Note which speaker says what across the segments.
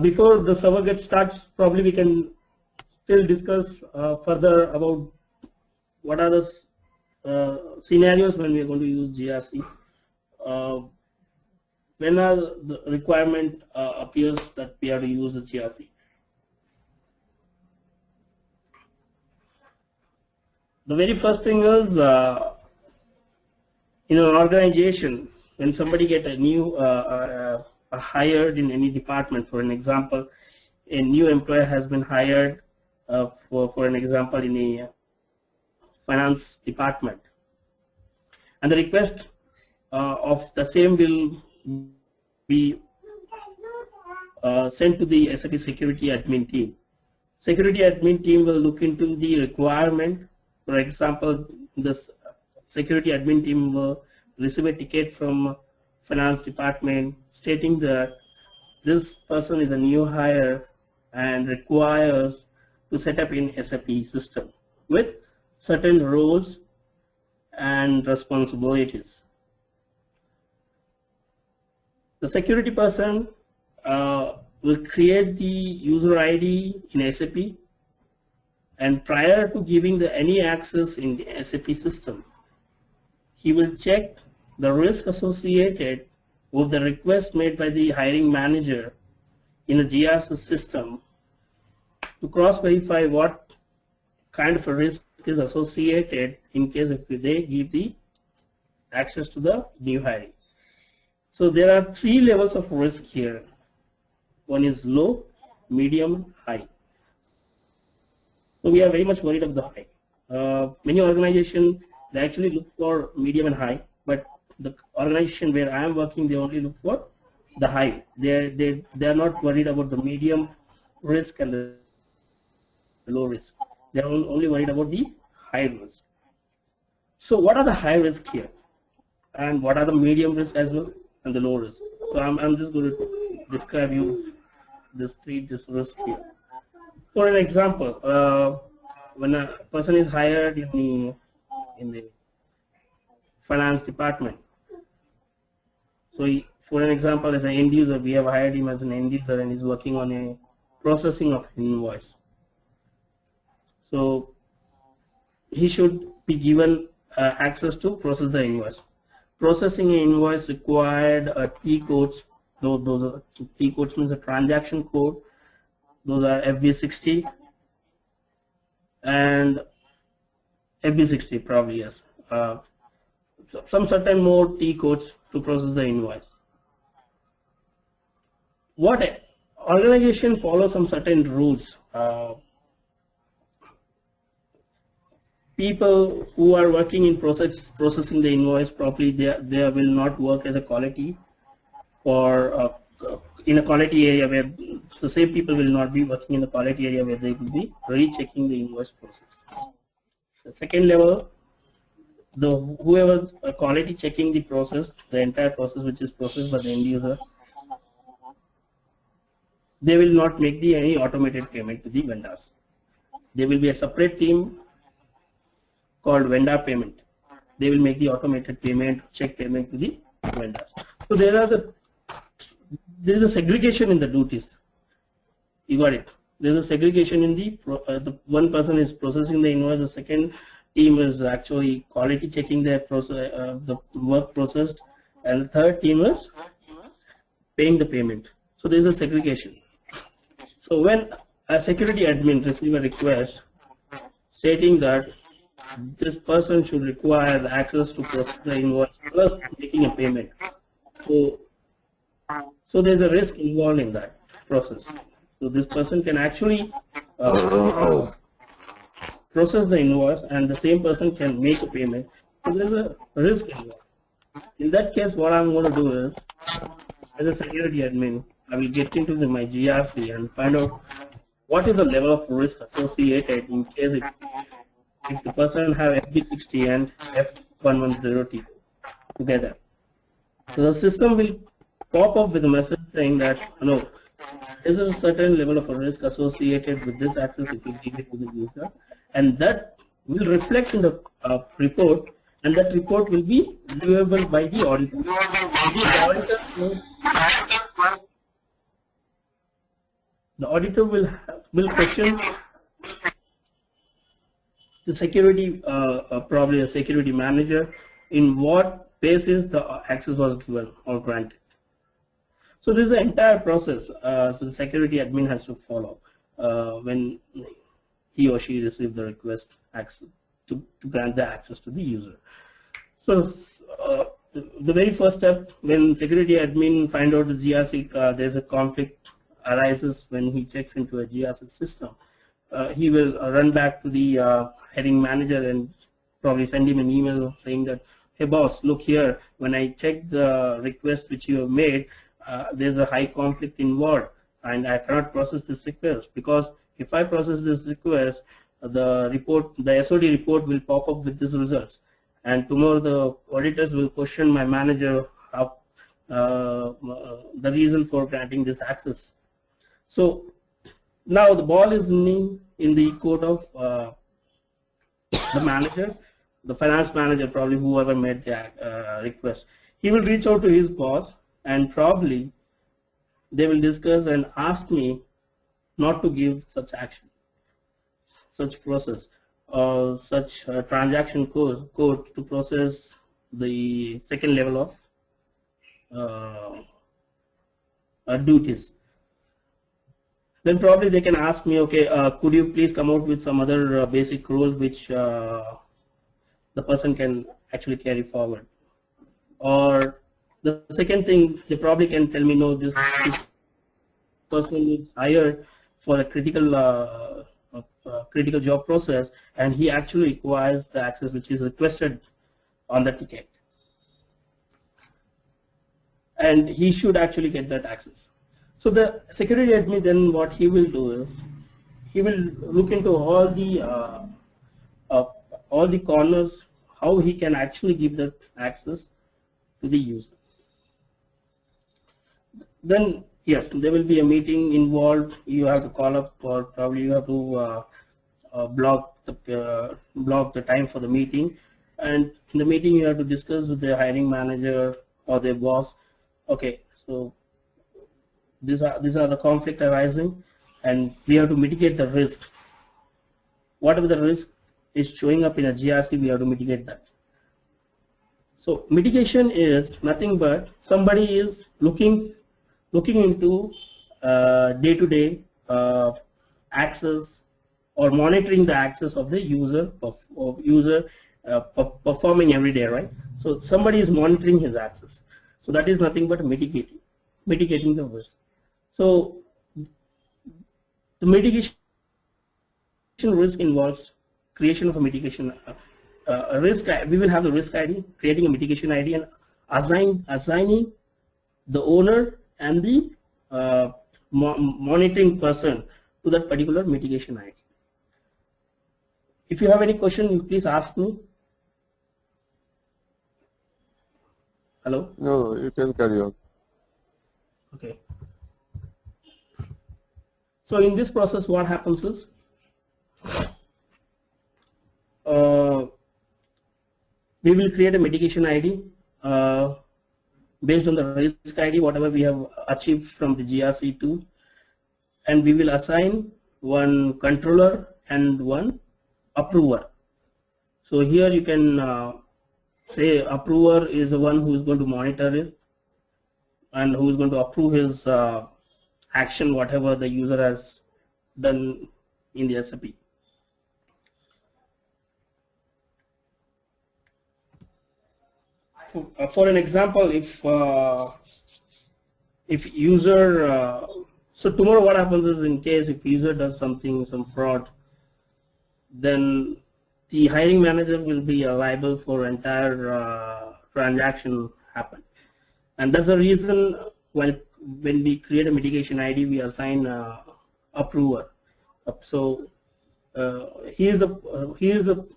Speaker 1: before the server gets starts, probably we can still discuss further about what are the scenarios when we are going to use GRC. When the requirement appears that we have to use the GRC. The very first thing is in an organization, when somebody get a new hired in any department. For an example, a new employer has been hired for an example in a finance department, and the request of the same will be sent to the SAP security admin team. Security admin team will look into the requirement. For example, this security admin team will receive a ticket from finance department stating that this person is a new hire and requires to set up in SAP system with certain roles and responsibilities. The security person will create the user ID in SAP, and prior to giving any access in the SAP system, he will check the risk associated with the request made by the hiring manager in the GRC system to cross-verify what kind of a risk is associated in case if they give the access to the new hiring. So there are three levels of risk here. One is low, medium, high. So we are very much worried of the high. Many organizations, they actually look for medium and high, but the organization where I am working, they only look for the high. They are not worried about the medium risk and the low risk. They are only worried about the high risk. So what are the high risk here? And what are the medium risk as well and the low risk? So I'm just going to describe you these three risks here. For an example, when a person is hired in the finance department, so for an example, as an end user, we have hired him as an end user and he's working on a processing of invoice. So he should be given access to process the invoice. Processing an invoice required T codes. Those are T codes means a transaction code. Those are FB60 and FB60 probably, yes. Some certain more T codes to process the invoice. What organization follows some certain rules. People who are working in processing the invoice properly, they will not work as a quality for in a quality area where the same people will not be working in the quality area where they will be rechecking the invoice process. The second level, whoever quality checking the process, the entire process which is processed by the end user, they will not make any automated payment to the vendors. There will be a separate team called vendor payment. They will make the automated payment, check payment to the vendors. So there is a segregation in the duties. You got it. There is a segregation in the one person is processing the invoice, the second team is actually quality checking the process, the work processed, and the third team is paying the payment. So there is a segregation. So when a security admin receives a request stating that this person should require the access to process the invoice plus making a payment, so there's a risk involved in that process. So this person can actually process the invoice and the same person can make a payment. So there's a risk involved. In that case, what I'm going to do is, as a security admin, I will get into my GRC and find out what is the level of risk associated in case if the person have FB60 and F110T together. So the system will pop up with a message saying that, no, there is a certain level of a risk associated with this access if you give it to the user, and that will reflect in the report, and that report will be viewable by the auditor. The auditor will question the security, probably a security manager, in what basis the access was given or granted. So this is the entire process. So the security admin has to follow when he or she receives the request access to grant the access to the user. So the very first step, when security admin find out the GRC, there's a conflict arises when he checks into a GRC system. He will run back to the hiring manager and probably send him an email saying that, hey boss, look here, when I checked the request which you have made, there's a high conflict involved and I cannot process this request, because if I process this request, the SOD report will pop up with these results, and tomorrow the auditors will question my manager how the reason for granting this access. So now the ball is in the court of the manager, the finance manager, probably whoever made the request. He will reach out to his boss and probably they will discuss and ask me not to give such action, such process, or such transaction code to process the second level of duties. Then probably they can ask me, okay, could you please come out with some other basic rules which the person can actually carry forward. Or the second thing, they probably can tell me, no, this person is hired for a critical critical job process and he actually requires the access which is requested on the ticket. And he should actually get that access. So the security admin then what he will do is he will look into all the corners how he can actually give that access to the user. Then yes, there will be a meeting involved. You have to call up, or probably you have to block the time for the meeting. And in the meeting you have to discuss with the hiring manager or their boss. Okay, so these are the conflict arising, and we have to mitigate the risk. Whatever the risk is showing up in a GRC, we have to mitigate that. So mitigation is nothing but somebody is looking into day-to-day access or monitoring the access of the user performing every day, right? So somebody is monitoring his access. So that is nothing but mitigating the risk. So the mitigation risk involves creation of a mitigation risk. We will have the risk ID, creating a mitigation ID, and assigning the owner and the monitoring person to that particular mitigation ID. If you have any question, you please ask me. Hello?
Speaker 2: No, you can carry on.
Speaker 1: Okay. So in this process, what happens is we will create a mitigation ID based on the risk ID, whatever we have achieved from the GRC2, and we will assign one controller and one approver. So here you can say approver is the one who is going to monitor it and who is going to approve his action, whatever the user has done in the SAP. For an example, if user, so tomorrow what happens is, in case if user does something, some fraud, then the hiring manager will be liable for entire transaction happen. And that's the reason when we create a mitigation ID, we assign approver. So he is a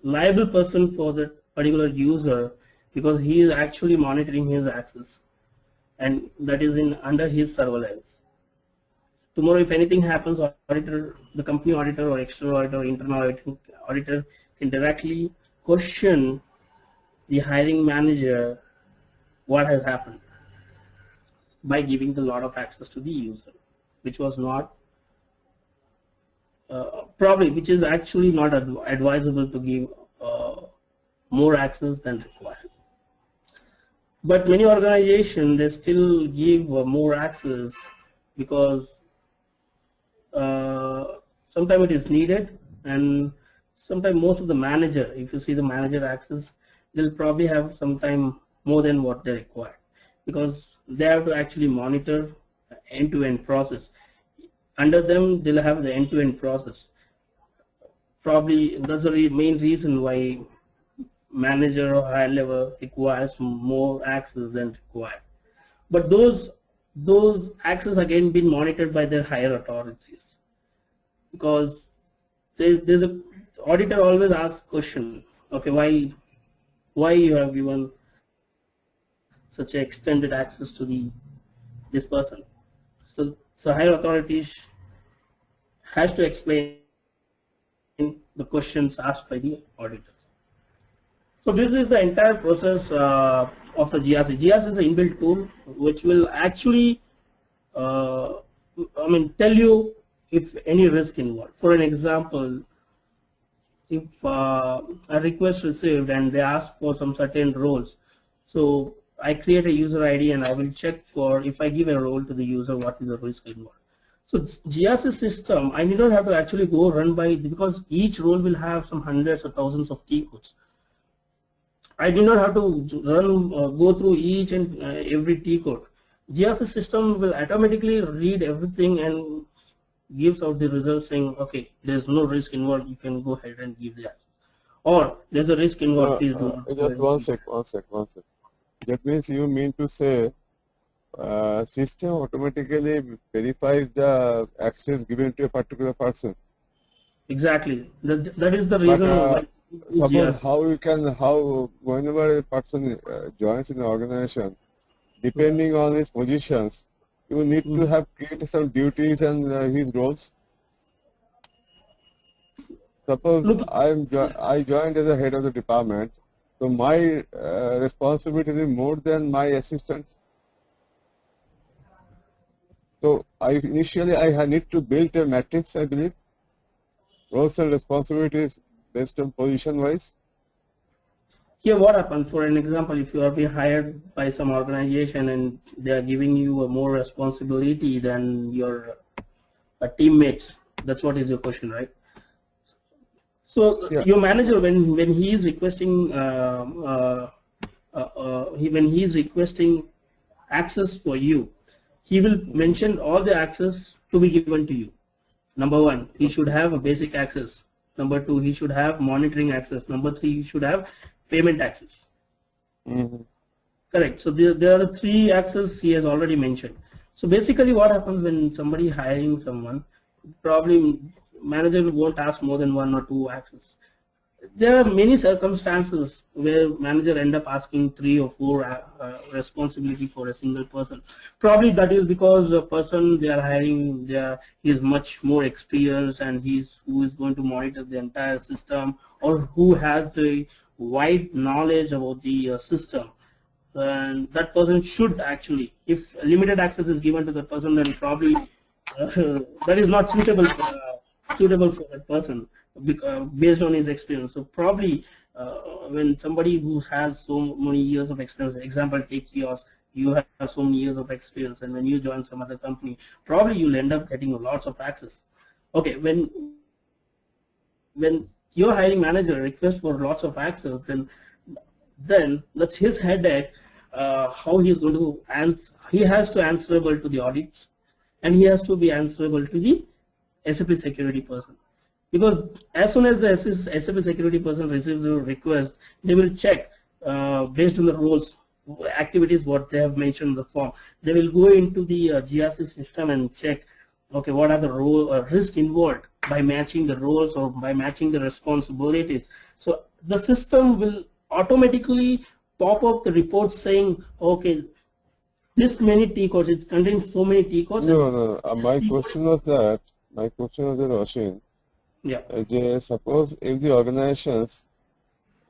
Speaker 1: liable person for the particular user because he is actually monitoring his access, and that is under his surveillance. Tomorrow, if anything happens, auditor, the company auditor or external auditor or internal auditor can directly question the hiring manager what has happened by giving a lot of access to the user, which was not probably, which is actually not advisable to give more access than required. But many organizations, they still give more access because sometimes it is needed, and sometimes most of the manager, if you see the manager access, they'll probably have sometime more than what they require, because they have to actually monitor end-to-end process. Under them, they'll have the end-to-end process. Probably that's the main reason why manager or higher level requires more access than required. But those access again been monitored by their higher authorities, because there's a auditor always asks question, okay, why you have given such extended access to this person. So higher authorities has to explain the questions asked by the auditors. So this is the entire process of the GRC. GRC is an inbuilt tool which will actually tell you if any risk involved. For an example, if a request received and they ask for some certain roles, so I create a user ID and I will check for, if I give a role to the user, what is the risk involved. So GRC system, I need not have to actually go run by, because each role will have some hundreds or thousands of key codes. I do not have to run go through each and every T code. GRC system will automatically read everything and gives out the results saying, okay, there's no risk involved, you can go ahead and give the access. Or there's a risk involved, please do not.
Speaker 2: Just one sec. That means you mean to say system automatically verifies the access given to a particular person.
Speaker 1: Exactly. That is the reason why.
Speaker 2: Suppose how whenever a person joins an organization, depending on his positions, you need to have created some duties and his roles. Suppose I joined as a head of the department, so my responsibility is more than my assistants. So initially I need to build a matrix, I believe, roles and responsibilities based on position wise.
Speaker 1: Here what happens, for an example, if you are being hired by some organization and they are giving you a more responsibility than your teammates, that's what is your question, right? So yeah. Your manager, when he is requesting when he is requesting access for you, he will mention all the access to be given to you. Number one, he should have a basic access. Number two, he should have monitoring access. Number three, he should have payment access. Correct. So there are the three access he has already mentioned. So basically what happens when somebody hiring someone, probably manager won't ask more than one or two access. There are many circumstances where manager end up asking 3 or 4 responsibility for a single person. Probably that is because the person they are hiring, he is much more experienced and who is going to monitor the entire system, or who has a wide knowledge about the system. And that person should actually, if limited access is given to the person, then probably that is not suitable for that person based on his experience. So probably when somebody who has so many years of experience, example take Kiosk, you have so many years of experience, and when you join some other company, probably you'll end up getting lots of access. Okay, when your hiring manager requests for lots of access, then that's his headache. How he is going to answer? He has to answerable to the audits, and he has to be answerable to the SAP security person. Because as soon as the SAP security person receives the request, they will check based on the roles, activities, what they have mentioned in the form. They will go into the GRC system and check, okay, what are the risk involved by matching the roles or by matching the responsibilities. So the system will automatically pop up the report saying, okay, this many T codes, it contains so many T codes.
Speaker 2: No. My question was that, Roshin.
Speaker 1: Yeah.
Speaker 2: Suppose if the organization's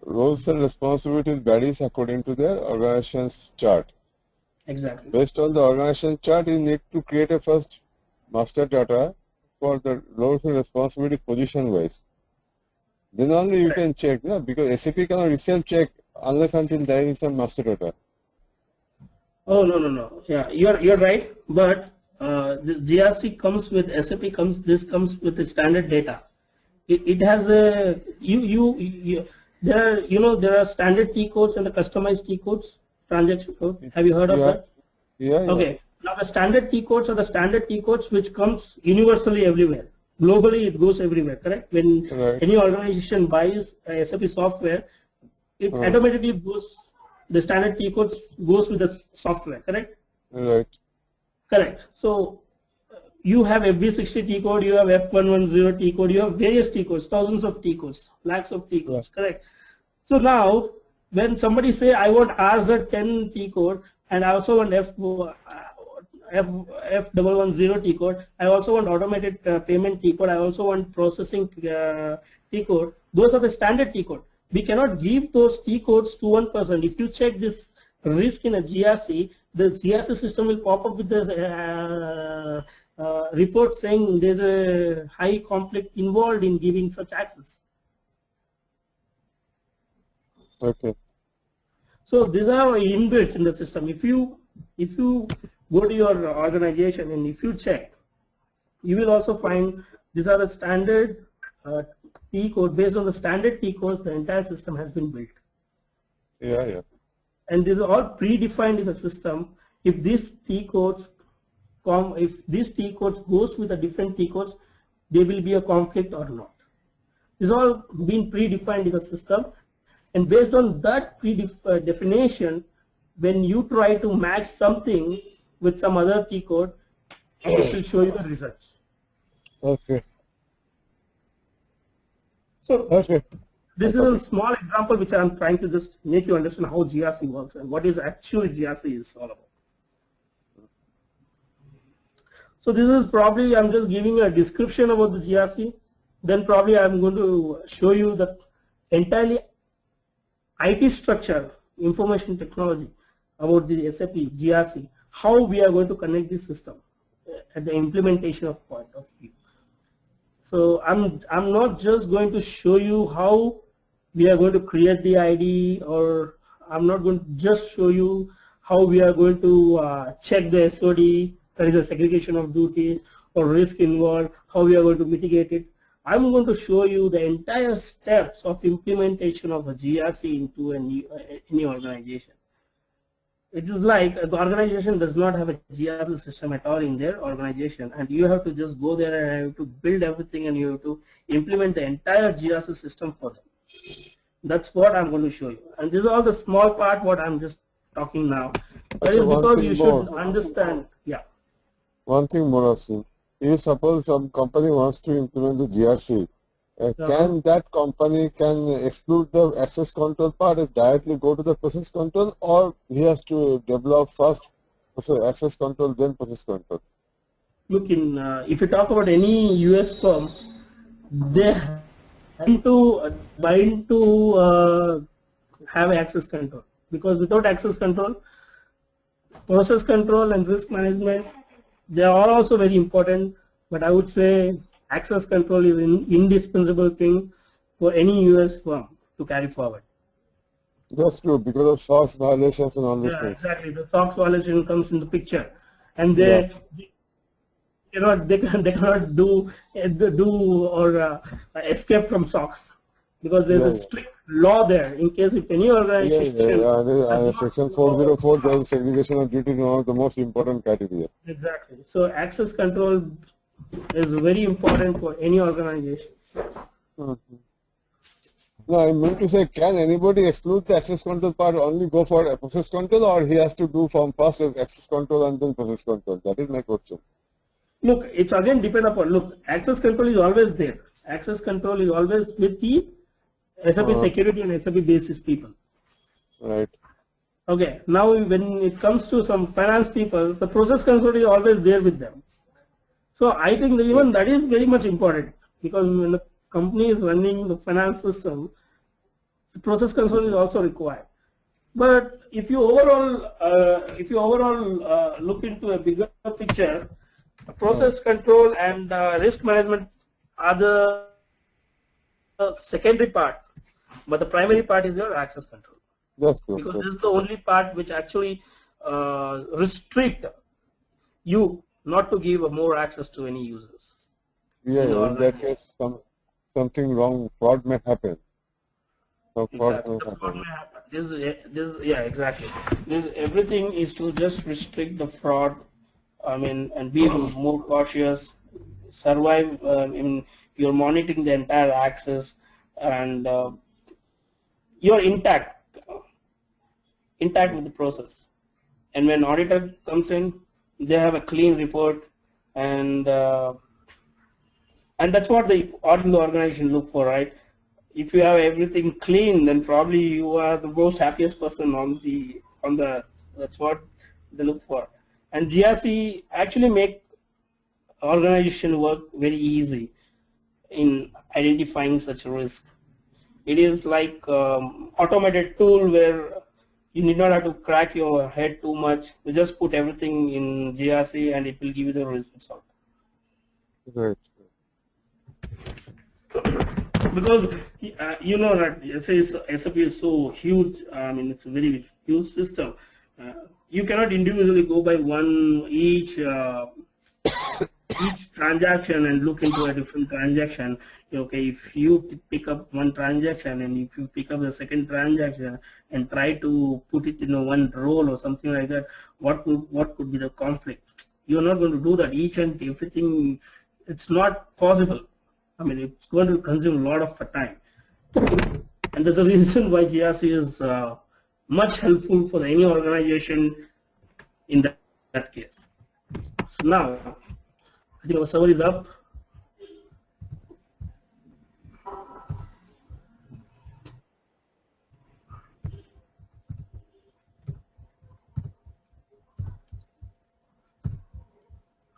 Speaker 2: roles and responsibilities varies according to their organization's chart.
Speaker 1: Exactly.
Speaker 2: Based on the organization chart, you need to create a first master data for the roles and responsibilities position wise. Then only you can check, no? Because SAP cannot itself check unless until there is some master data.
Speaker 1: Oh, no. Yeah, you're right. But the GRC comes with SAP this comes with the standard data. It has a there are standard T codes and the customized T codes, transaction code. Have you heard of that?
Speaker 2: Yeah.
Speaker 1: Okay. Now the standard T codes are the standard T codes which comes universally everywhere. Globally, it goes everywhere. Correct? When any organization buys SAP software, it automatically goes. The standard T codes goes with the software. Correct?
Speaker 2: Right.
Speaker 1: Correct. So you have FB60 T code, you have F110 T code, you have various T codes, thousands of T codes, lakhs of T codes. Correct. So now, when somebody say I want RZ10 T code and I also want F110 T code, I also want automated payment T code, I also want processing T code. Those are the standard T code. We cannot give those T codes to one person. If you check this risk in a GRC, the GRC system will pop up with the report saying there's a high conflict involved in giving such access.
Speaker 2: Okay.
Speaker 1: So these are inbuilt in the system. If you go to your organization and if you check, you will also find these are the standard T code. Based on the standard T codes, the entire system has been built.
Speaker 2: Yeah.
Speaker 1: And these are all predefined in the system. If these T codes goes with the different T codes, there will be a conflict or not. These all been predefined in the system, and based on that definition, when you try to match something with some other T code, it will show you the results.
Speaker 2: Okay.
Speaker 1: So this is a small example which I am trying to just make you understand how GRC works and what is actually GRC is all about. So this is probably, I'm just giving a description about the GRC. Then probably I'm going to show you the entirely IT structure, information technology about the SAP GRC, how we are going to connect this system at the implementation of point of view. So I'm not just going to show you how we are going to create the ID, or I'm not going to just show you how we are going to check the SOD, that is a segregation of duties or risk involved, how we are going to mitigate it. I'm going to show you the entire steps of implementation of a GRC into any organization. It is like the organization does not have a GRC system at all in their organization, and you have to just go there and have to build everything and you have to implement the entire GRC system for them. That's what I'm going to show you. And this is all the small part what I'm just talking now. That is because you should understand. Yeah.
Speaker 2: One thing more, Asim. If suppose some company wants to implement the GRC, can that company exclude the access control part and directly go to the process control, or he has to develop first access control then process control?
Speaker 1: Look, if you talk about any US firm, they bind to have access control, because without access control, process control and risk management, they are also very important, but I would say access control is an indispensable thing for any US firm to carry forward.
Speaker 2: That's true, because of SOX violations and all these things.
Speaker 1: Exactly. The SOX violation comes in the picture, and they cannot do or escape from SOX, because there's a strict law there. In case if any organization,
Speaker 2: Section 404, there is segregation of duties, one of the most important criteria.
Speaker 1: Exactly. So access control is very important for any organization.
Speaker 2: No, I meant to say, can anybody exclude the access control part, only go for process control, or he has to do from first access control and then process control? That is my question.
Speaker 1: Look, it's again depend upon, look, access control is always there. Access control is always with the SAP security and SAP basis people.
Speaker 2: Right.
Speaker 1: Okay, now when it comes to some finance people, the process control is always there with them. So I think that even that is very much important, because when the company is running the finance system, the process control is also required. But if you overall look into a bigger picture, Process control and risk management are the secondary part, but the primary part is your access control.
Speaker 2: That's true.
Speaker 1: Because this is the only part which actually restrict you not to give more access to any users.
Speaker 2: Yeah, in that case, something wrong, fraud may happen.
Speaker 1: Exactly. Fraud may happen. Yeah, exactly. Everything is to just restrict the fraud. I mean, and be more cautious. Survive. You're monitoring the entire access, and you're intact with the process. And when auditor comes in, they have a clean report, and that's what the organization look for, right? If you have everything clean, then probably you are the most happiest person on the that's what they look for. And GRC actually make organization work very easy in identifying such a risk. It is like automated tool where you need not have to crack your head too much. You just put everything in GRC and it will give you the results out.
Speaker 2: Right.
Speaker 1: Because you know that SAP is so huge. I mean, it's a very huge system. You cannot individually go by each transaction and look into a different transaction. Okay, if you pick up one transaction and if you pick up the second transaction and try to put it in one role or something like that, what could be the conflict? You're not going to do that. Each and everything, it's not possible. I mean, it's going to consume a lot of time. And there's a reason why GRC is much helpful for any organization in that case. So now, I think our server is up.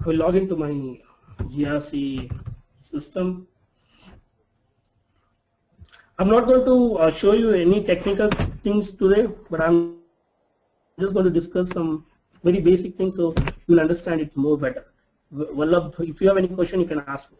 Speaker 1: I will log into my GRC system. I'm not going to show you any technical things today, but I'm just going to discuss some very basic things so you'll understand it more better. Vallabh, if you have any question, you can ask me.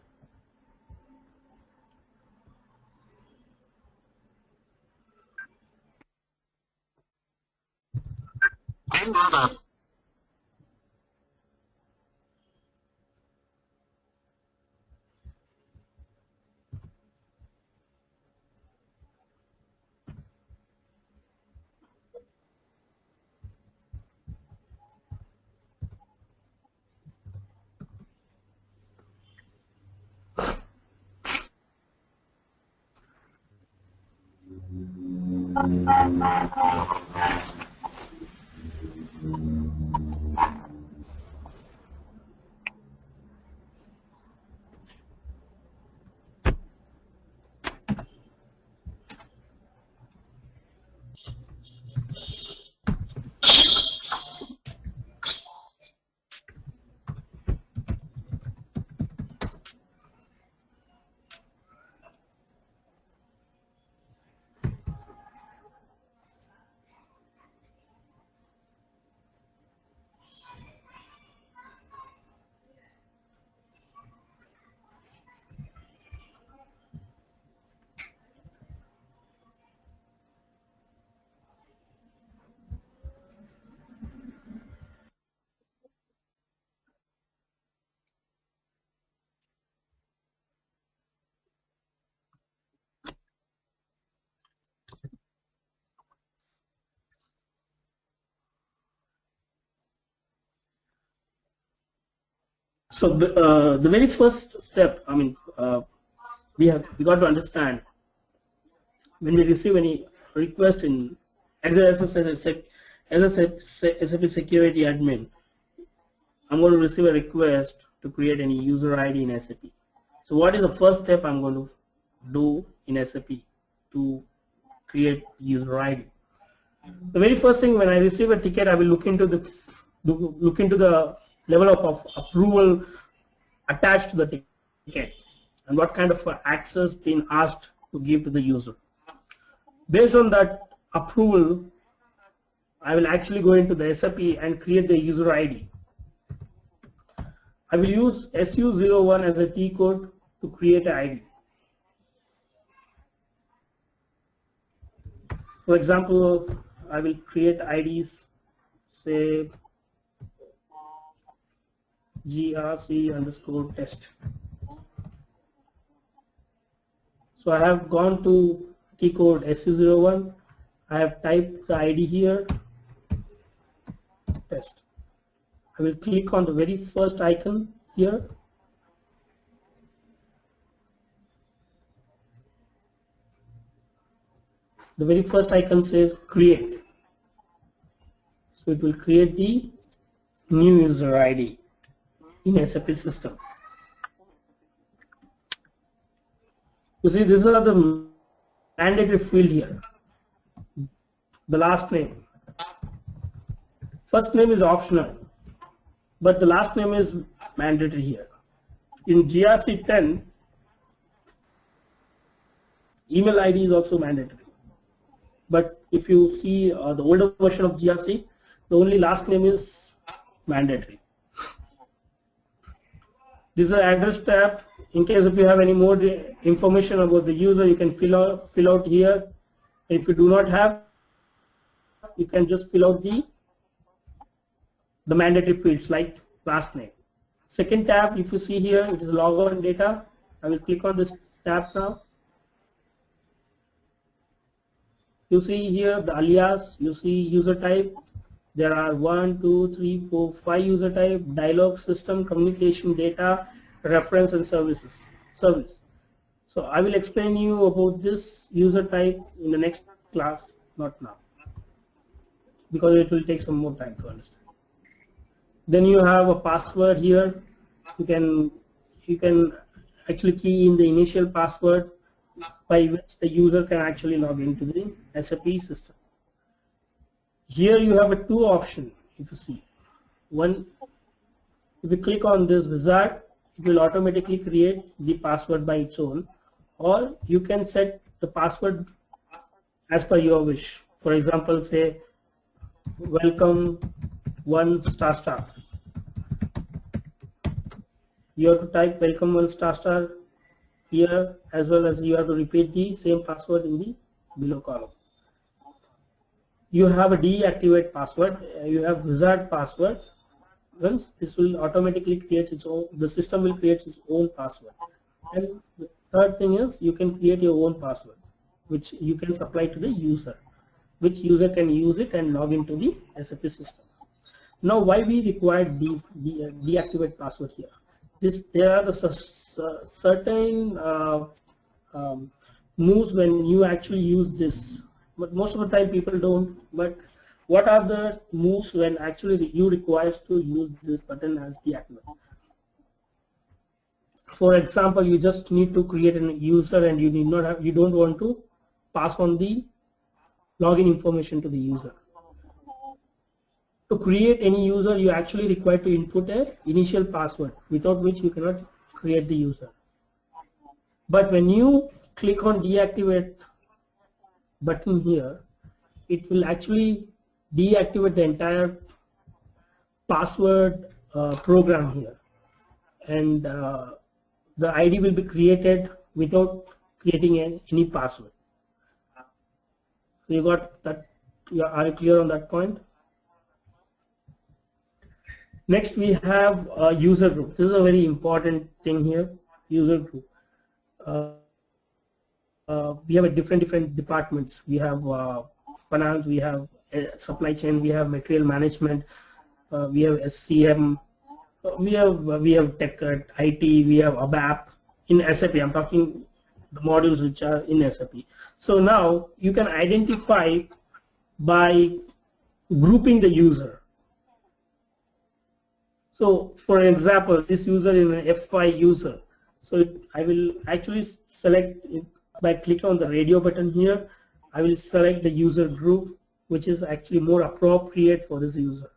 Speaker 1: So the very first step, I mean, we got to understand when we receive any request as a SAP security admin, I'm going to receive a request to create any user ID in SAP. So what is the first step I'm going to do in SAP to create user ID? The very first thing, when I receive a ticket, I will look into the level of approval attached to the ticket and what kind of access being asked to give to the user. Based on that approval, I will actually go into the SAP and create the user ID. I will use SU01 as a T code to create an ID. For example, I will create IDs, say GRC_test. So I have gone to T code SU01. I have typed the ID here, test. I will click on the very first icon here. The very first icon says create. So it will create the new user ID in SAP system. You see, these are the mandatory field here. The last name. First name is optional, but the last name is mandatory here. In GRC 10, email ID is also mandatory. But if you see the older version of GRC, the only last name is mandatory. This is the address tab. In case if you have any more information about the user, you can fill out here. If you do not have, you can just fill out the mandatory fields like last name. Second tab, if you see here, it is logon data. I will click on this tab now. You see here the alias, you see user type. There are 1, 2, 3, 4, 5 user type, dialog, system, communication, data, reference, and service. So I will explain you about this user type in the next class, not now, because it will take some more time to understand. Then you have a password here. You can actually key in the initial password by which the user can actually log into the SAP system. Here you have a two option. If you see, one, if you click on this wizard, it will automatically create the password by its own, or you can set the password as per your wish. For example, say welcome 1 ***. You have to type welcome 1 *** here, as well as you have to repeat the same password in the below column. You have a deactivate password, you have wizard password. Once this will automatically create its own, the system will create its own password. And the third thing is you can create your own password, which you can supply to the user, which user can use it and log into the SAP system. Now, why we require deactivate password here? There are the certain moves when you actually use this, but most of the time people don't. But what are the moves when actually you requires to use this button as deactivate? For example, you just need to create a user and you don't want to pass on the login information to the user. To create any user, you actually require to input an initial password, without which you cannot create the user. But when you click on deactivate button here, it will actually deactivate the entire password program here, and the ID will be created without creating any password. So you got that? Are you clear on that point? Next, we have a user group. This is a very important thing here. User group. We have a different departments. We have finance. We have supply chain. We have material management. We have SCM. We have tech, IT. We have ABAP. In SAP, I'm talking the modules which are in SAP. So now you can identify by grouping the user. So for example, this user is an F5 user. So I will actually select it by clicking on the radio button here. I will select the user group, which is actually more appropriate for this user.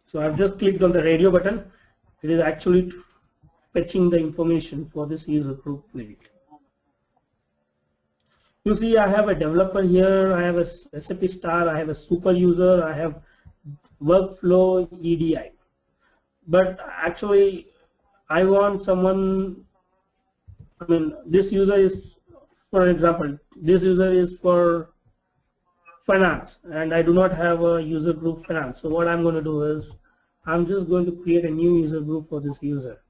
Speaker 1: So I've just clicked on the radio button. It is actually fetching the information for this user group field. You see, I have a developer here, I have a SAP star, I have a super user, I have workflow EDI. But actually, I want someone, I mean, this user is, for example, this user is for finance, and I do not have a user group finance. So what I'm going to do is, I'm just going to create a new user group for this user.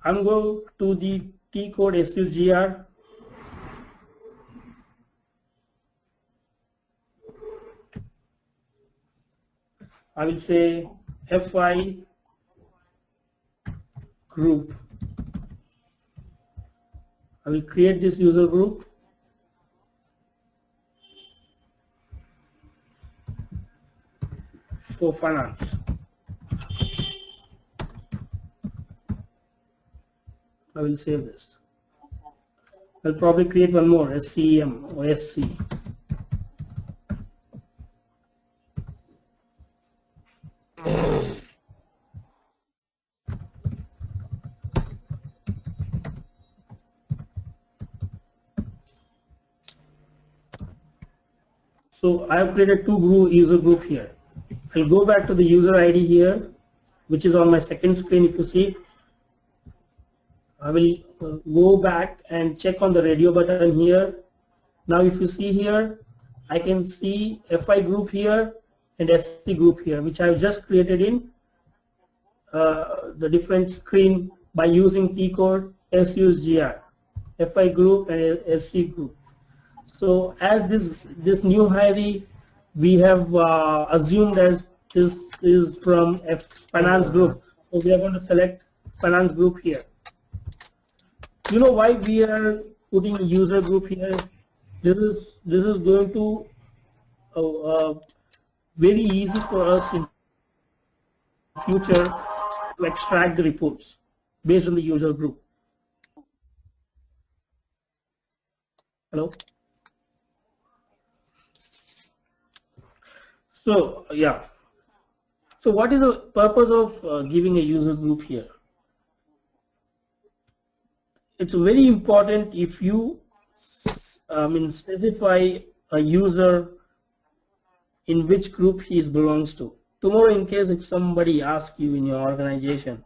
Speaker 1: I'm going to the T code SUGR. I will say FI group. I will create this user group. For finance. I will save this. I'll probably create one more, SCM or SC. So I have created two user group here. I'll go back to the user ID here, which is on my second screen. If you see, I will go back and check on the radio button here. Now if you see here, I can see FI group here and SC group here, which I have just created in the different screen by using T code SUGR, FI group and SC group. So as this new hire, we have assumed as this is from a finance group. So we are going to select finance group here. You know why we are putting user group here? This is going to very easy for us in future to extract the reports based on the user group. Hello? So yeah. So what is the purpose of giving a user group here? It's very important if you specify a user in which group he belongs to. Tomorrow, in case if somebody asks you in your organization,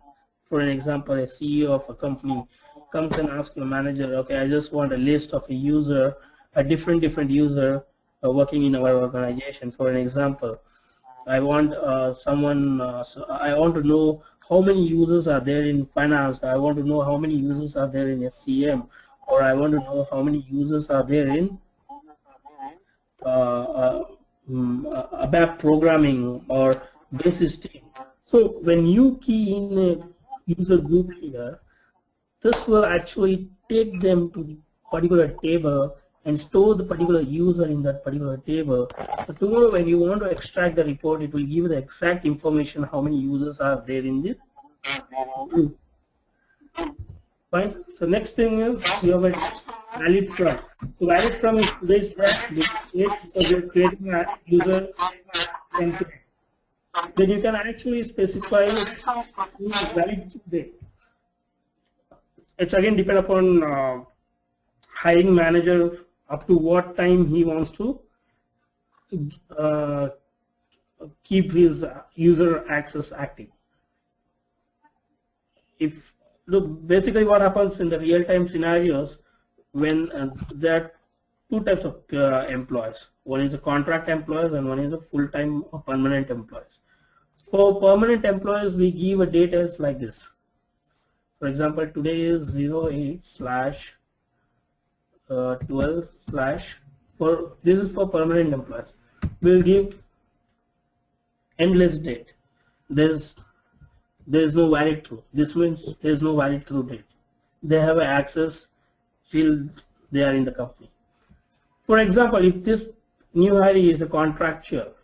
Speaker 1: for an example, a CEO of a company comes and asks your manager, okay, I just want a list of a user, a different user working in our organization. For an example, I want I want to know how many users are there in finance. I want to know how many users are there in SCM, or I want to know how many users are there in ABAP programming or basis team. So when you key in a user group here, this will actually take them to the particular table and store the particular user in that particular table. So tomorrow when you want to extract the report, it will give you the exact information how many users are there in the group. Fine. So next thing is you have a valid from. So valid from is today's date. So we are creating a user template. Then you can actually specify valid date. It's again depend upon hiring manager up to what time he wants to keep his user access active. If look, basically what happens in the real-time scenarios when there are two types of employees. One is a contract employees and one is a full-time or permanent employees. For permanent employees, we give a date as like this. For example, today is 08/12/, this is for permanent employees. We'll give endless date. There is no valid true. This means there is no valid true date. They have access till they are in the company. For example, if this new hire is a contractual,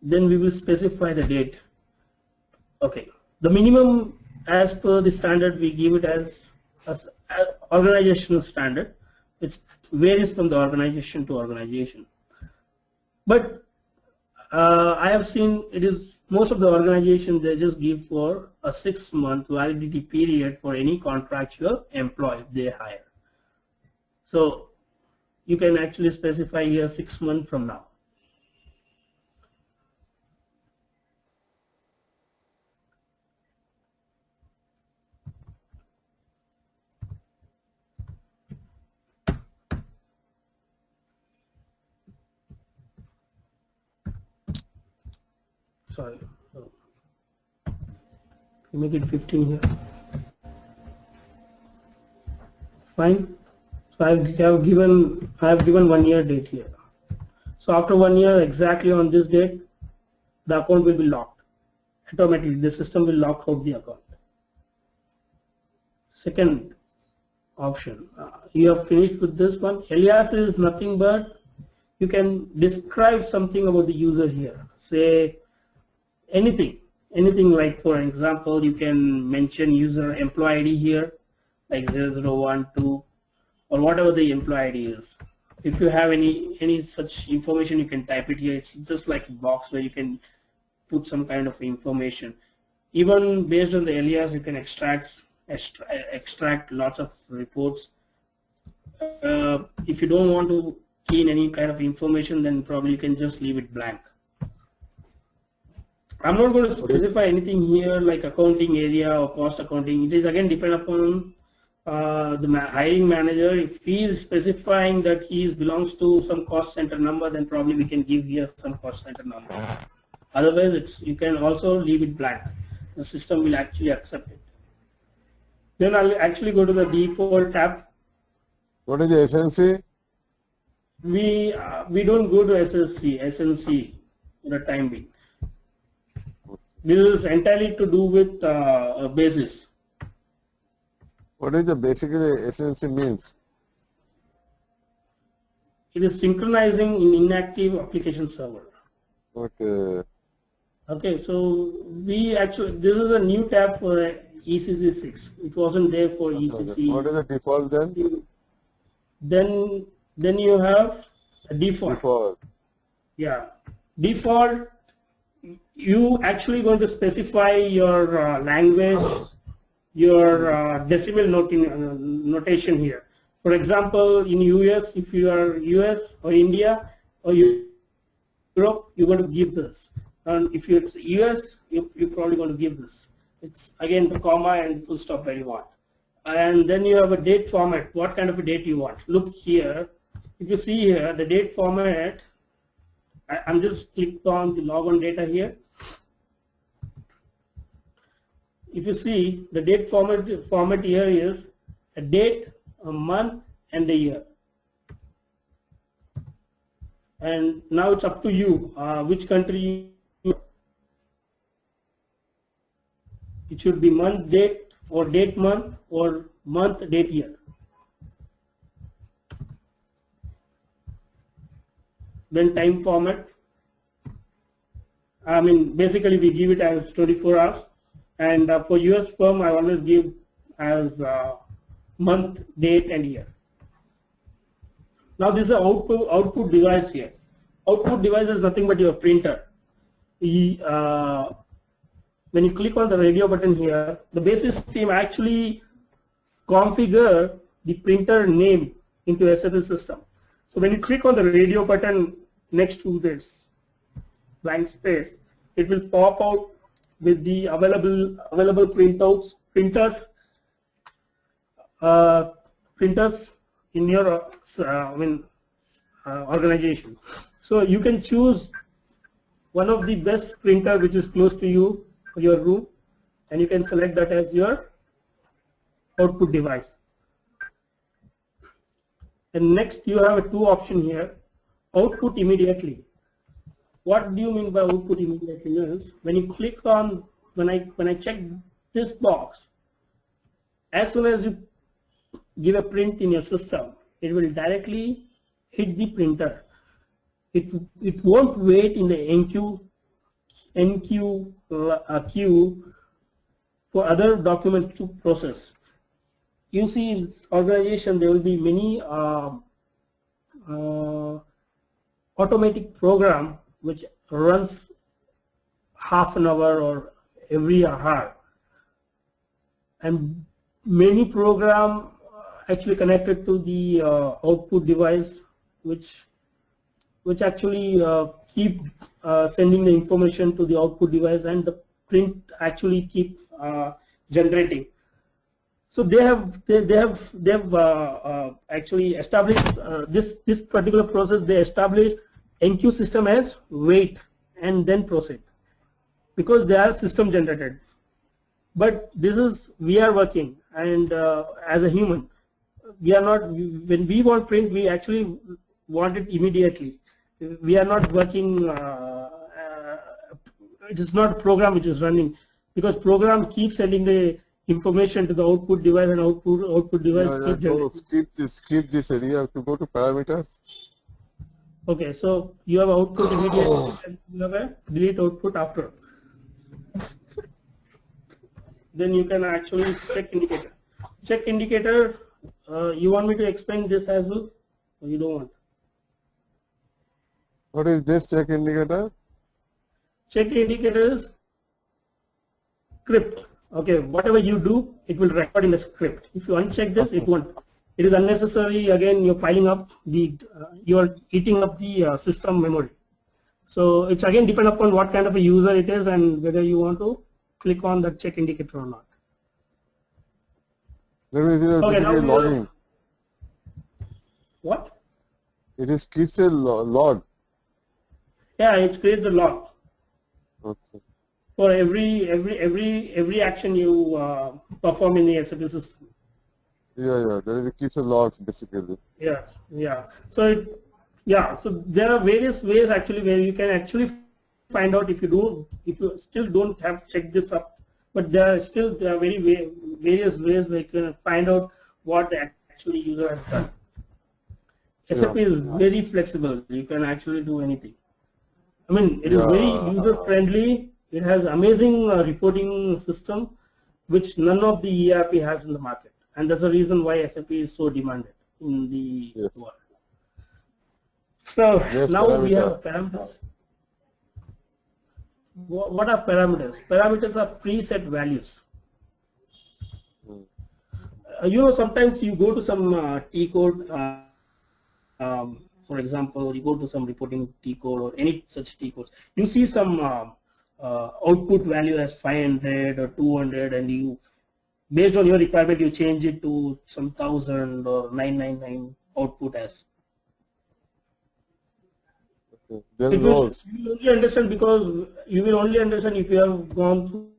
Speaker 1: then we will specify the date. Okay, the minimum as per the standard we give it as organizational standard. It varies from the organization to organization. But I have seen it is most of the organizations they just give for a 6-month validity period for any contractual employee they hire. So you can actually specify here 6 months from now. Sorry, you make it 15 here. Fine. So I have given 1 year date here. So after 1 year, exactly on this date, the account will be locked. Automatically, the system will lock out the account. Second option, you have finished with this one. Alias is nothing but you can describe something about the user here. Say anything like, for example, you can mention user employee ID here, like 0012 or whatever the employee ID is. If you have any such information, you can type it here. It's just like a box where you can put some kind of information. Even based on the alias, you can extract lots of reports. If you don't want to key in any kind of information, then probably you can just leave it blank. I'm not going to specify anything here like accounting area or cost accounting. It is again depend upon the hiring manager. If he is specifying that he belongs to some cost center number, then probably we can give here some cost center number. Otherwise, you can also leave it blank. The system will actually accept it. Then I'll actually go to the default tab.
Speaker 2: What is the SNC?
Speaker 1: We don't go to SNC for the time being. This is entirely to do with basis.
Speaker 2: What is the basically SNC means?
Speaker 1: It is synchronizing in inactive application server.
Speaker 2: Okay.
Speaker 1: Okay, so this is a new tab for ECC 6. It wasn't there for ECC.
Speaker 2: What is the default then?
Speaker 1: Then you have a default.
Speaker 2: Default.
Speaker 1: Yeah, default. You actually going to specify your language, your decimal notation here. For example, in US, if you are US or India or Europe, you're going to give this. And if you're US, you're probably going to give this. It's again the comma and full stop where you want. And then you have a date format. What kind of a date you want? Look here. If you see here, the date format, I'm just clicked on the logon data here. If you see, the date format here is a date, a month, and a year. And now it's up to you which country. It should be month date or date month or month date year. Then time format. I mean, basically we give it as 24 hours. And for US firm, I always give as month, date, and year. Now this is an output device here. Output device is nothing but your printer. When you click on the radio button here, the basis team actually configure the printer name into SAP system. So when you click on the radio button next to this blank space, it will pop out with the available printers in your organization. So you can choose one of the best printer which is close to you for your room, and you can select that as your output device. And next you have two options here. Output immediately. What do you mean by output immediately? Is when you click on, when I check this box, as soon as you give a print in your system, it will directly hit the printer. It won't wait in the NQ queue for other documents to process. You see, in this organization there will be many automatic program which runs half an hour or every hour, and many program actually connected to the output device which actually keep sending the information to the output device, and the print actually keep generating. So they have actually established this particular process. They established NQ system as wait and then proceed, because they are system generated. But this is, we are working, and as a human, we are not, when we want print, we actually want it immediately. We are not working, it is not a program which is running, because program keeps sending the information to the output device, and output device keeps generating.
Speaker 2: Skip this area. You have to go to parameters.
Speaker 1: Okay, so you have output immediately, and you have a delete output after. Then you can actually check indicator. Check indicator, you want me to explain this as well, or you don't want?
Speaker 2: What is this check indicator?
Speaker 1: Check indicator is script. Okay, whatever you do, it will record in the script. If you uncheck this, it won't. It is unnecessary. Again, you're piling up the, you're eating up the system memory. So it's again depend upon what kind of a user it is and whether you want to click on the check indicator or not.
Speaker 2: Okay, now logging.
Speaker 1: What?
Speaker 2: It is keeps a log.
Speaker 1: Yeah, it creates the log.
Speaker 2: Okay.
Speaker 1: For every action you perform in the SAP system.
Speaker 2: Yeah. There is a keeps a logs basically.
Speaker 1: Yes. Yeah. So so there are various ways actually where you can actually find out if you still don't have checked this up, but there are various ways where you can find out what the actually user has done. SAP is very flexible. You can actually do anything. I mean, it is very user friendly. It has amazing reporting system, which none of the ERP has in the market, and that's the reason why SAP is so demanded in the world. So now we have parameters. What are parameters? Parameters are preset values. You know, sometimes you go to some T code. For example, you go to some reporting T code or any such T codes. You see some output value as 500 or 200, and you, based on your requirement, you change it to some 1000 or 999 output as.
Speaker 2: Then
Speaker 1: you will only understand, because you will only understand if you have gone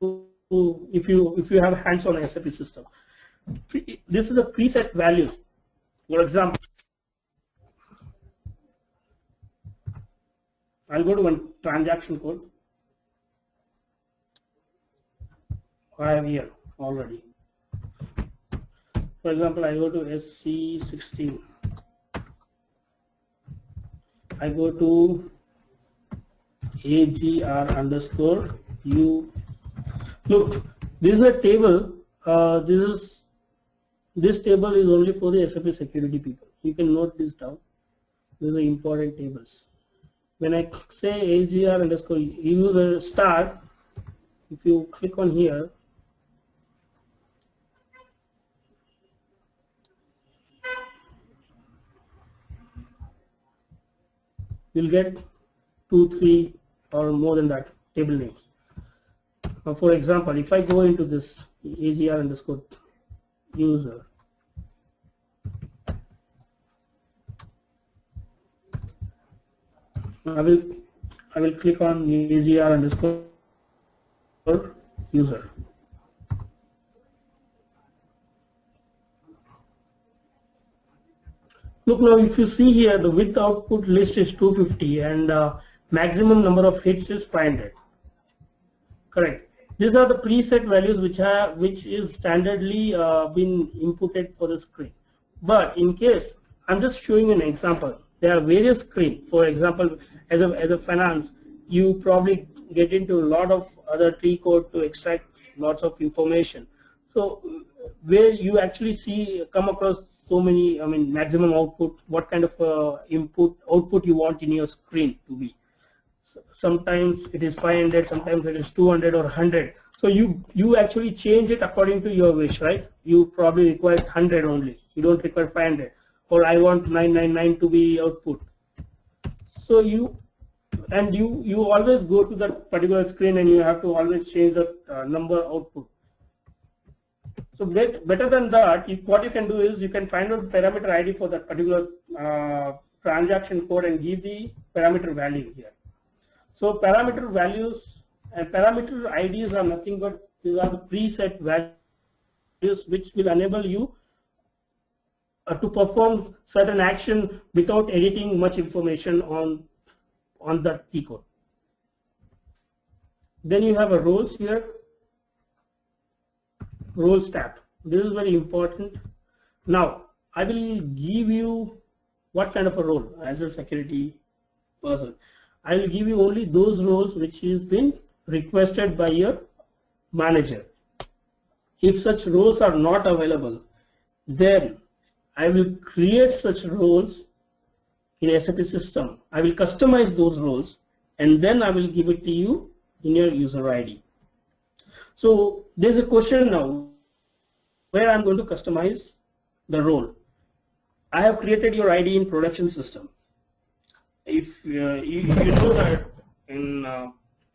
Speaker 1: through, if you have hands-on SAP system. This is a preset values. For example, I'll go to one transaction code. I have here already. For example, I go to SC16. I go to AGR underscore U. Look, this is a table. This table is only for the SAP security people. You can note this down. These are important tables. When I say AGR underscore user start, if you click on here, you'll get 2, 3 or more than that table names. Now, for example, if I go into this AGR underscore user, I will click on AGR underscore user. Look, now if you see here, the with output list is 250 and maximum number of hits is 500. Correct. These are the preset values which is standardly been inputted for the screen. But in case, I'm just showing an example. There are various screens. For example, as a finance, you probably get into a lot of other T code to extract lots of information. So where you actually come across so many, I mean, maximum output, what kind of output you want in your screen to be. So sometimes it is 500, sometimes it is 200 or 100. So you actually change it according to your wish, right? You probably require 100 only. You don't require 500. or I want 999 to be output. So you always go to that particular screen and you have to always change the number output. So better than that, what you can do is you can find out parameter ID for that particular transaction code and give the parameter value here. So parameter values and parameter IDs are nothing but these are the preset values which will enable you to perform certain action without editing much information on that key code. Then you have a roles here, roles tab. This is very important. Now I will give you what kind of a role as a security person. I will give you only those roles which has been requested by your manager. If such roles are not available, then I will create such roles in SAP system. I will customize those roles and then I will give it to you in your user ID. So there's a question now where I'm going to customize the role. I have created your ID in production system. If you know that in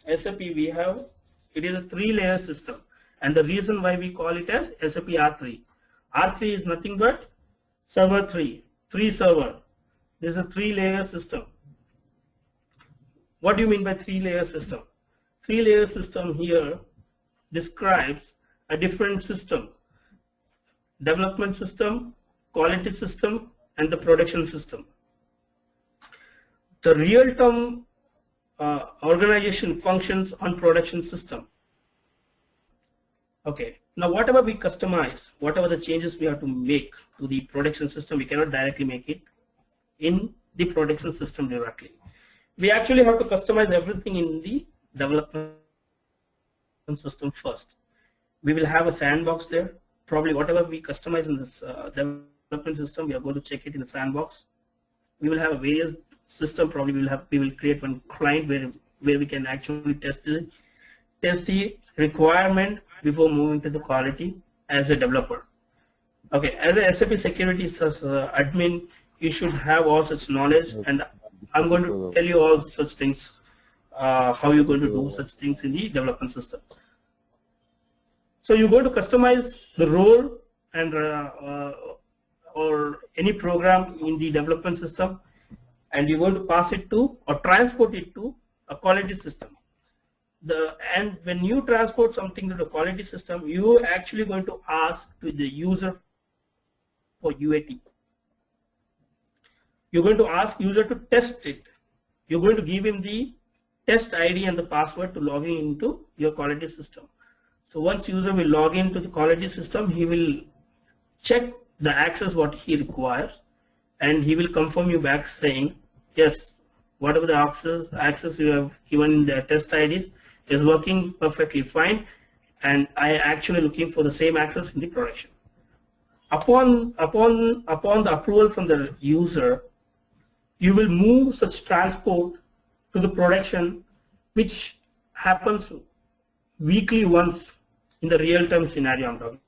Speaker 1: SAP we have, it is a 3-layer system, and the reason why we call it as SAP R3. R3 is nothing but server 3 server. This is a 3-layer system. What do you mean by 3-layer system? 3-layer system here describes a different system: development system, quality system, and the production system. The real-time organization functions on production system. Okay, now whatever we customize, whatever the changes we have to make to the production system, we cannot directly make it in the production system directly. We actually have to customize everything in the development system first. We will have a sandbox there. Probably whatever we customize in this development system, we are going to check it in the sandbox. We will have a various system. Probably we will create one client where we can actually test the requirement before moving to the quality as a developer. Okay, as a SAP security admin, you should have all such knowledge, and I'm going to tell you all such things, how you're going to do such things in the development system. So you're going to customize the role and or any program in the development system, and you're going to pass it to or transport it to a quality system. And when you transport something to the quality system, you actually going to ask to the user for UAT. You're going to ask user to test it. You're going to give him the test ID and the password to log into your quality system. So once user will log into the quality system, he will check the access what he requires, and he will confirm you back saying, yes, whatever the access you have given in the test IDs is working perfectly fine, and I actually looking for the same access in the production. Upon the approval from the user, you will move such transport to the production, which happens weekly once in the real-time scenario I'm talking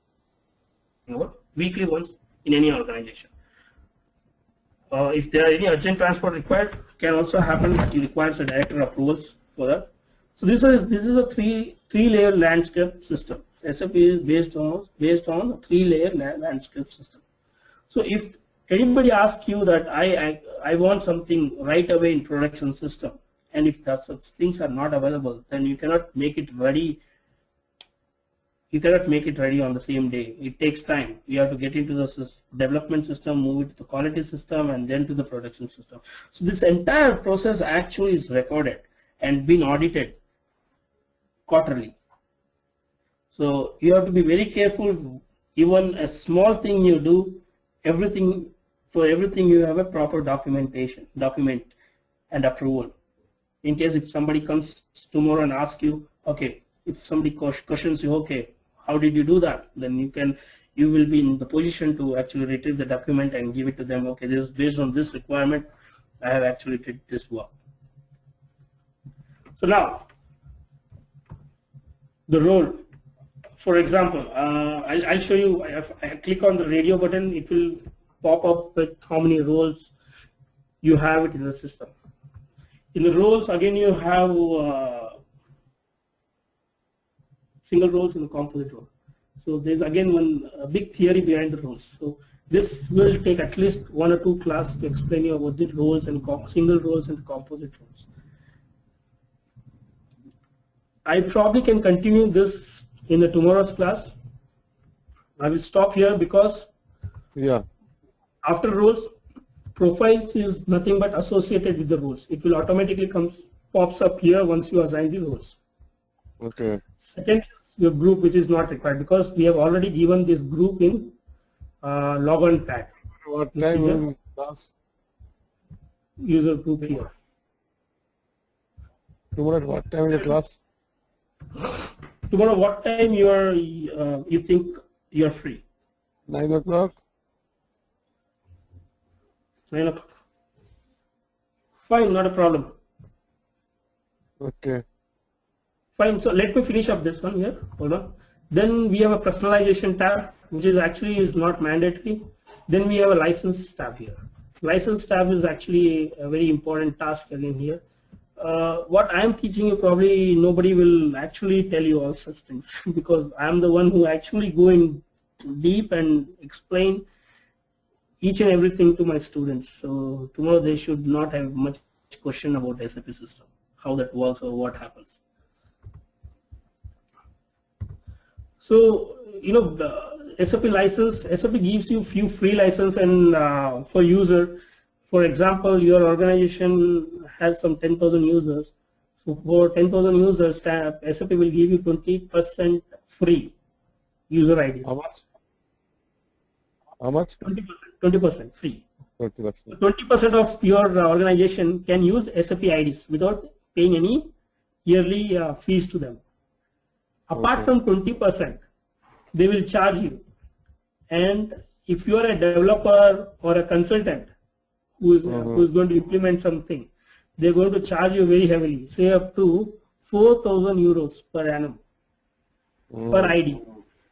Speaker 1: about, weekly once in any organization. If there are any urgent transport required, can also happen. You require a director approvals for that. So this is a three-layer landscape system. SAP is based on a 3-layer landscape system. So if anybody asks you that I want something right away in production system, and if such things are not available, then you cannot make it ready. You cannot make it ready on the same day. It takes time. You have to get into the development system, move it to the quality system, and then to the production system. So this entire process actually is recorded and been audited quarterly. So you have to be very careful. Even a small thing you do, for everything you have a proper document and approval. In case if somebody comes tomorrow and asks you, okay, if somebody questions you, okay, how did you do that? Then you will be in the position to actually retrieve the document and give it to them. Okay, this is based on this requirement. I have actually did this work. So now, the role. For example, I'll show you. If I click on the radio button, it will pop up with how many roles you have it in the system. In the roles, again, you have single roles and composite role. So there's again one big theory behind the roles. So this will take at least 1 or 2 classes to explain you about the roles and single roles and composite roles. I probably can continue this in the tomorrow's class. I will stop here because after roles, profiles is nothing but associated with the roles. It will automatically pops up here once you assign the roles.
Speaker 2: Okay.
Speaker 1: Second, your group, which is not required because we have already given this group in log-on tag.
Speaker 2: What time is class?
Speaker 1: User group here.
Speaker 2: Tomorrow at what time is the class?
Speaker 1: Tomorrow, what time you think you are free?
Speaker 2: 9 o'clock.
Speaker 1: 9 o'clock. Fine, not a problem.
Speaker 2: Okay.
Speaker 1: Fine. So let me finish up this one here. Hold on. Then we have a personalization tab, which is actually is not mandatory. Then we have a license tab here. License tab is actually a very important task again here. What I am teaching you, probably nobody will actually tell you all such things because I am the one who actually go in deep and explain each and everything to my students. So tomorrow they should not have much question about SAP system, how that works or what happens. So, you know, the SAP license, SAP gives you few free license and for user. For example, your organization has some 10,000 users. So for 10,000 users, SAP will give you 20% free user IDs.
Speaker 2: How much? How much?
Speaker 1: 20% free.
Speaker 2: 20%.
Speaker 1: 20% of your organization can use SAP IDs without paying any yearly fees to them. Apart from 20%, they will charge you. And if you are a developer or a consultant who is going to implement something, they're going to charge you very heavily, say up to 4,000 euros per annum, per ID,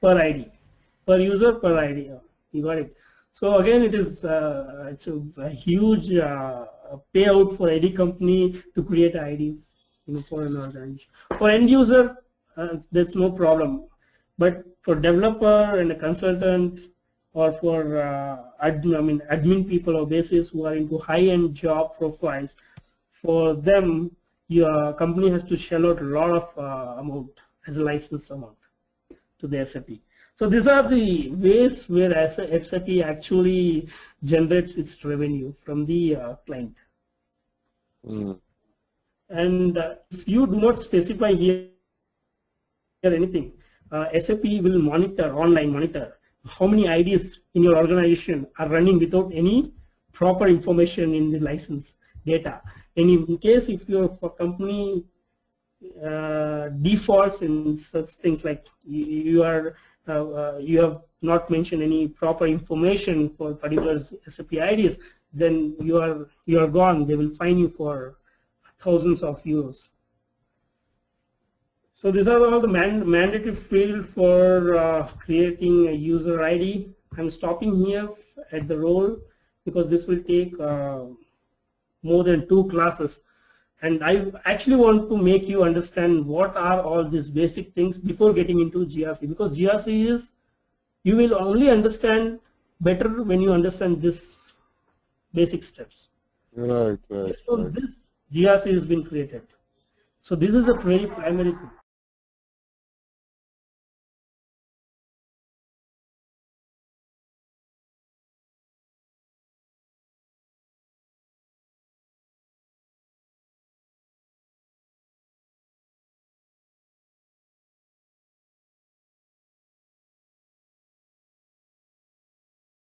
Speaker 1: per user, per ID. You got it. So again, it's a huge payout for any company to create an ID, you know, for an organization. For end user, there's no problem, but for developer and a consultant, or for admin people or basis who are into high-end job profiles, for them your company has to shell out a lot of amount as a license amount to the SAP. So these are the ways where SAP actually generates its revenue from the client. And if you do not specify here anything, SAP will online monitor how many IDs in your organization are running without any proper information in the license data. And in case if your company defaults in such things like you have not mentioned any proper information for particular SAP IDs, then you are gone. They will fine you for thousands of euros. So these are all the mandatory field for creating a user ID. I'm stopping here at the role because this will take more than 2 classes. And I actually want to make you understand what are all these basic things before getting into GRC, because GRC is, you will only understand better when you understand this basic steps.
Speaker 2: Right.
Speaker 1: So this GRC has been created. So this is a very primary thing.